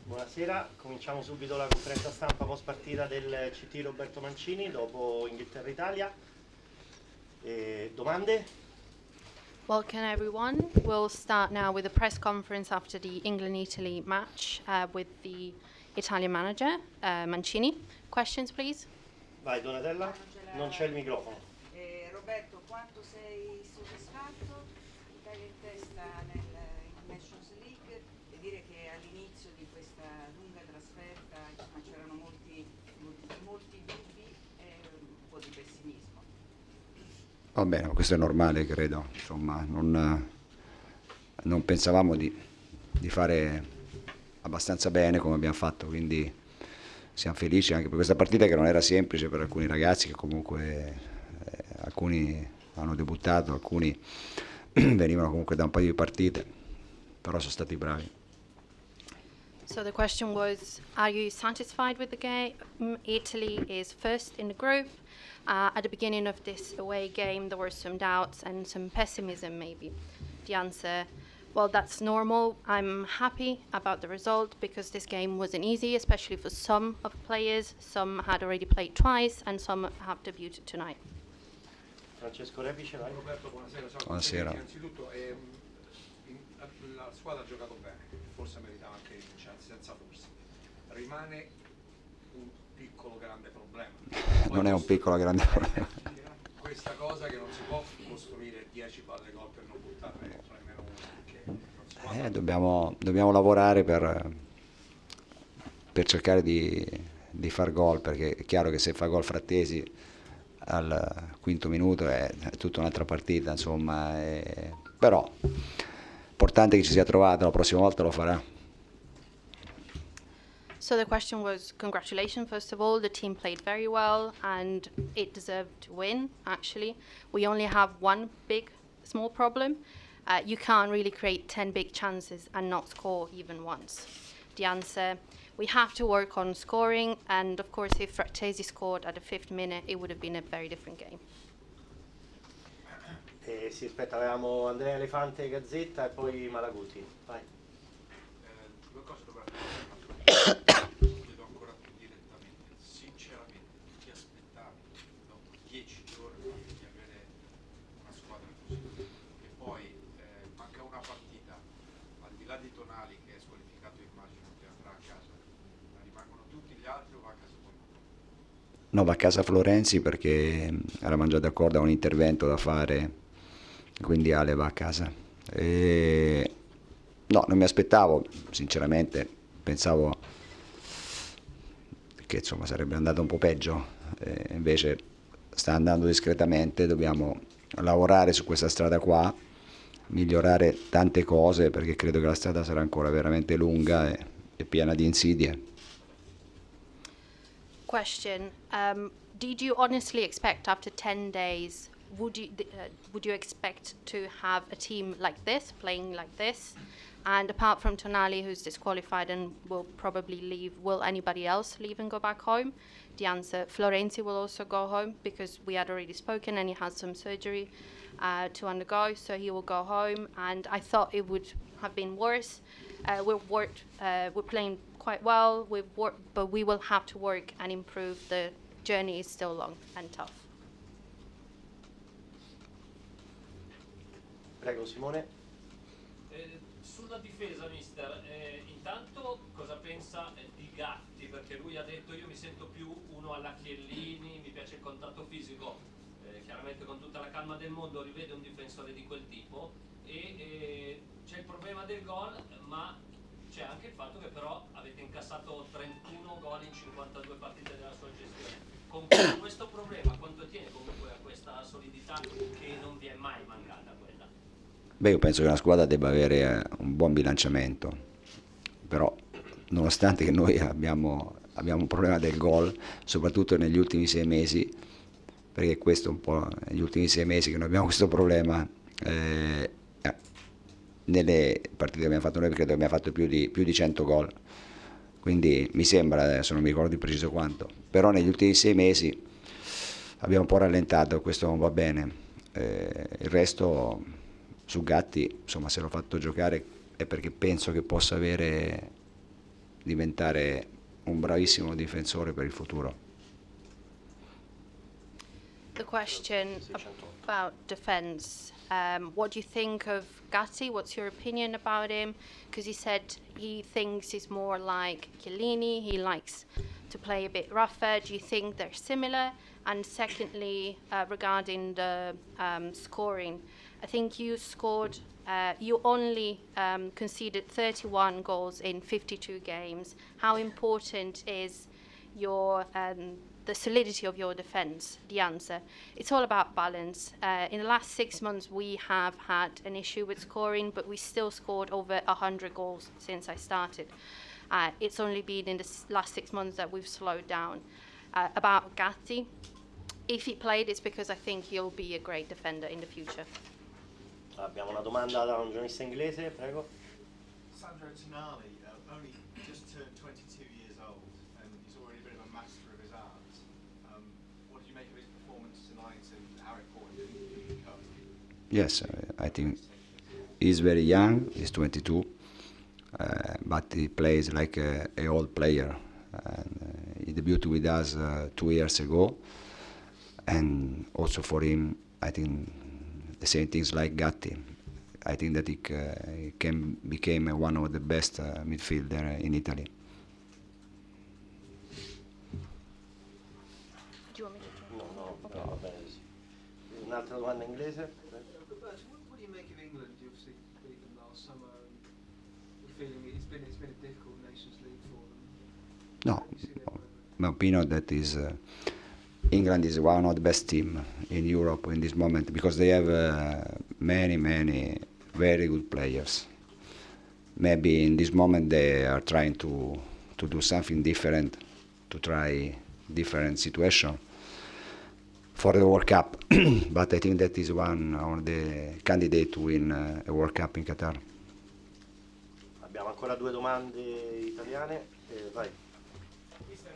Buonasera, cominciamo subito la conferenza stampa post partita del CT Roberto Mancini dopo Inghilterra-Italia. Domande? Welcome everyone. We'll start now with a press conference after the England-Italy match with the Italian manager, Mancini. Questions, please? Vai Donatella, non c'è il microfono. Roberto, quanto sei soddisfatto? Italia in testa in Nations League e dire che all'inizio di questa lunga trasferta c'erano molti dubbi e un po' di pessimismo. Va bene, questo è normale, credo. Insomma, non pensavamo di fare abbastanza bene come abbiamo fatto, quindi siamo felici anche per questa partita che non era semplice per alcuni ragazzi che comunque alcuni hanno debuttato, alcuni venivano comunque da un paio di partite, però sono stati bravi. So the question was, are you satisfied with the game? Italy is first in the group. At the beginning of this away game, there were some doubts and some pessimism, maybe. The answer, well, that's normal. I'm happy about the result because this game wasn't easy, especially for some of the players. Some had already played twice and some have debuted tonight. Francesco Repice, vai. Roberto, buonasera. Ciao. Buonasera. Innanzitutto la squadra ha giocato bene, forse meritava anche di vincere, senza forse. Rimane un piccolo grande problema. Non è un piccolo grande problema. Questa cosa che non si può costruire 10 palle gol per non buttarne dentro nemmeno una, perché non si può. Dobbiamo lavorare per cercare di far gol, perché è chiaro che se fa gol Frattesi al quinto minuto è tutta un'altra partita, insomma, però importante che ci sia trovato, la prossima volta lo farà. So the question was, congratulations, first of all, the team played very well and it deserved to win, actually. We only have one small problem. You can't really create 10 big chances and not score even once. The answer, we have to work on scoring, and of course if Frattesi scored at the 5th minute, it would have been a very different game. Sì, aspetta, avevamo Andrea Elefante, Gazzetta e poi Malaguti. Vai. Due cose Roberto. Chiedo ancora più direttamente, sinceramente, ti aspettavi dopo 10 giorni di avere una squadra così? E poi manca una partita, al di là di Tonali che è squalificato, immagino che andrà a casa, ma rimangono tutti gli altri o va a casa qualcuno? No, va a casa Florenzi perché eravamo già d'accordo a un intervento da fare, quindi Ale va a casa. No, non mi aspettavo, sinceramente, pensavo che insomma sarebbe andato un po' peggio, invece sta andando discretamente, dobbiamo lavorare su questa strada qua, migliorare tante cose perché credo che la strada sarà ancora veramente lunga e piena di insidie. Question, did you honestly expect after 10 days, would you expect to have a team like this, playing like this? And apart from Tonali, who's disqualified and will probably leave, will anybody else leave and go back home? The answer, Florenzi will also go home because we had already spoken and he has some surgery to undergo, so he will go home. And I thought it would have been worse. We're playing quite well, but we will have to work and improve. The journey is still long and tough. Prego Simone. Sulla difesa, mister, intanto cosa pensa di Gatti? Perché lui ha detto io mi sento più uno alla Chiellini, mi piace il contatto fisico, chiaramente con tutta la calma del mondo rivede un difensore di quel tipo e c'è il problema del gol, ma c'è anche il fatto che però avete incassato 31 gol in 52 partite della sua gestione. Con questo problema quanto tiene comunque a questa solidità che non vi è mai mancata quella? Beh, io penso che una squadra debba avere un buon bilanciamento, però nonostante che noi abbiamo un problema del gol, soprattutto negli ultimi 6 mesi, perché questo è un po' negli ultimi 6 mesi che noi abbiamo questo problema, nelle partite che abbiamo fatto noi credo che abbiamo fatto più di 100 gol, quindi mi sembra, adesso non mi ricordo di preciso quanto, però negli ultimi 6 mesi abbiamo un po' rallentato, questo non va bene, il resto su Gatti, insomma, se l'ho fatto giocare è perché penso che possa diventare un bravissimo difensore per il futuro. The question about defence. What do you think of Gatti? What's your opinion about him? Because he said he thinks he's more like Chiellini. He likes to play a bit rougher. Do you think they're similar? And secondly, regarding the scoring, I think you scored. You only conceded 31 goals in 52 games. How important is your the solidity of your defence? The answer. It's all about balance. In the last 6 months, we have had an issue with scoring, but we still scored over 100 goals since I started. It's only been in the last 6 months that we've slowed down. About Gatti, if he played, it's because I think he'll be a great defender in the future. Abbiamo una domanda da un giornalista inglese, prego. Sandro Tonali only just turned 22 years old and he's already a bit of a master of his art. What did you make of his performance tonight and how important did he become? Yes, I think he's very young, he's 22, but he plays like a old player. He debuted with us 2 years ago, and also for him, I think the same things like Gatti. I think that he can become one of the best midfielder in Italy. Do you want me to? No, va bene così. Un'altra domanda in inglese? Roberto, what do you make of England? You obviously beat them last summer. The feeling it's been a difficult Nations League for them. No, How do you see their progress? my opinion that is England is one of the best team in Europe in this moment because they have many very good players. Maybe in this moment they are trying to do something different, to try different situation for the World Cup. But I think that is one of the candidate to win a World Cup in Qatar. Abbiamo ancora 2 domande italiane. Vai. Mister,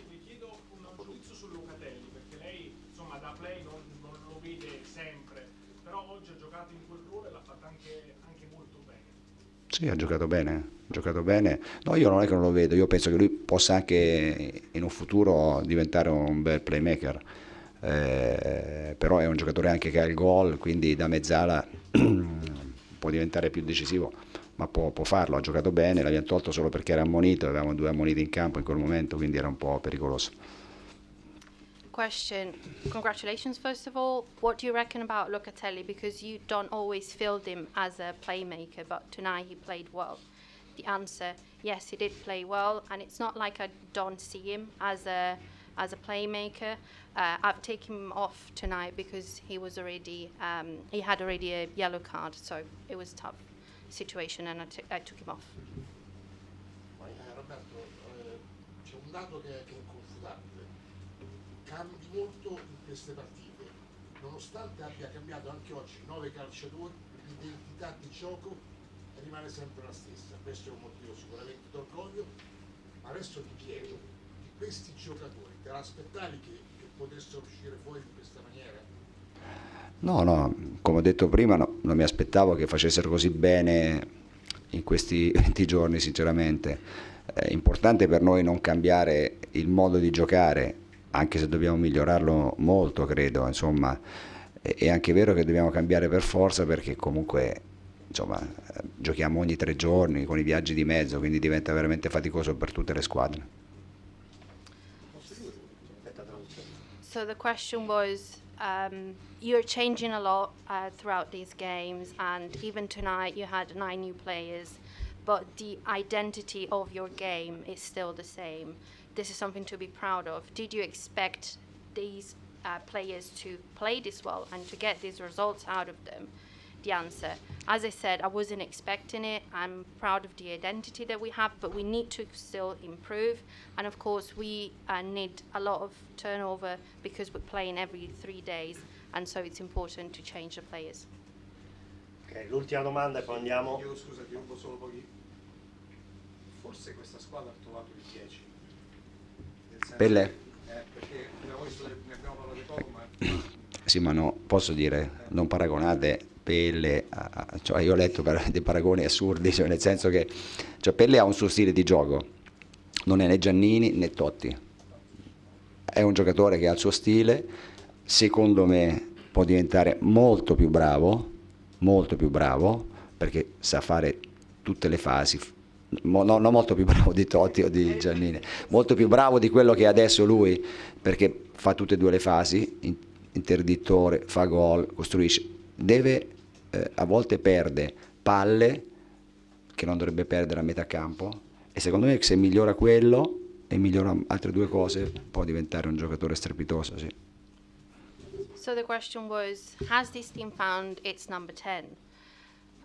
mi chiedo un giudizio su Locatelli, perché lei insomma da play non lo vede sempre, però oggi ha giocato in quel ruolo e l'ha fatta anche molto bene. Sì, ha giocato bene. No, io non è che non lo vedo, io penso che lui possa anche in un futuro diventare un bel playmaker, però è un giocatore anche che ha il gol, quindi da mezzala può diventare più decisivo, ma può farlo, ha giocato bene, l'abbiamo tolto solo perché era ammonito, avevamo 2 ammoniti in campo in quel momento, quindi era un po' pericoloso. Question. Congratulations, first of all. What do you reckon about Locatelli? Because you don't always field him as a playmaker, but tonight he played well. The answer, yes, he did play well, and it's not like I don't see him as a playmaker. I've taken him off tonight because he was already he had already a yellow card, so it was a tough situation, and I took him off. Roberto, c'è un dato che è inconfutabile. Cambi molto in queste partite, nonostante abbia cambiato anche oggi 9 calciatori, l'identità di gioco rimane sempre la stessa. Questo è un motivo sicuramente d'orgoglio, ma adesso ti chiedo, di questi giocatori, te l'aspettavi che potessero uscire fuori in questa maniera? No, come ho detto prima, no, non mi aspettavo che facessero così bene in questi 20 giorni, sinceramente. È importante per noi non cambiare il modo di giocare, anche se dobbiamo migliorarlo molto, credo, insomma. È anche vero che dobbiamo cambiare per forza perché comunque, insomma, giochiamo ogni 3 giorni con i viaggi di mezzo, quindi diventa veramente faticoso per tutte le squadre. So the question was, you're changing a lot throughout these games, and even tonight you had 9 new players, but the identity of your game is still the same. This is something to be proud of. Did you expect these players to play this well and to get these results out of them? The answer, as I said, I wasn't expecting it. I'm proud of the identity that we have, but we need to still improve. And of course, we need a lot of turnover because we're playing every 3 days, and so it's important to change the players. Ok, l'ultima domanda e poi andiamo. Io scusa, ti rubo solo pochi. Forse questa squadra ha trovato il 10. Nel senso Pelle? perché ne abbiamo parlato poco, ma Sì, ma no, posso dire, non paragonate Pelle cioè io ho letto dei paragoni assurdi, cioè nel senso che cioè Pelle ha un suo stile di gioco, non è né Giannini né Totti, è un giocatore che ha il suo stile, secondo me può diventare molto più bravo, perché sa fare tutte le fasi, non molto più bravo di Totti o di Giannini, molto più bravo di quello che è adesso lui, perché fa tutte e due le fasi, interdittore, fa gol, costruisce, a volte perde palle che non dovrebbe perdere a metà campo, e secondo me se migliora quello e migliora altre due cose può diventare un giocatore strepitoso, sì. So the question was, has this team found its number 10?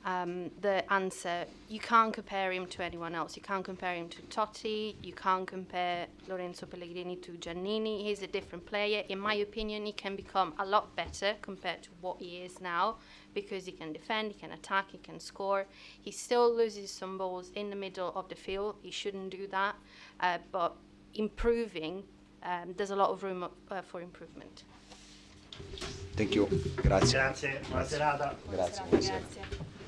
The answer, you can't compare him to anyone else. You can't compare him to Totti. You can't compare Lorenzo Pellegrini to Giannini. He's a different player. In my opinion, he can become a lot better compared to what he is now, because he can defend, he can attack, he can score. He still loses some balls in the middle of the field. He shouldn't do that. But improving, there's a lot of room for improvement. Thank you, grazie. Grazie, buona serata. Grazie. Grazie.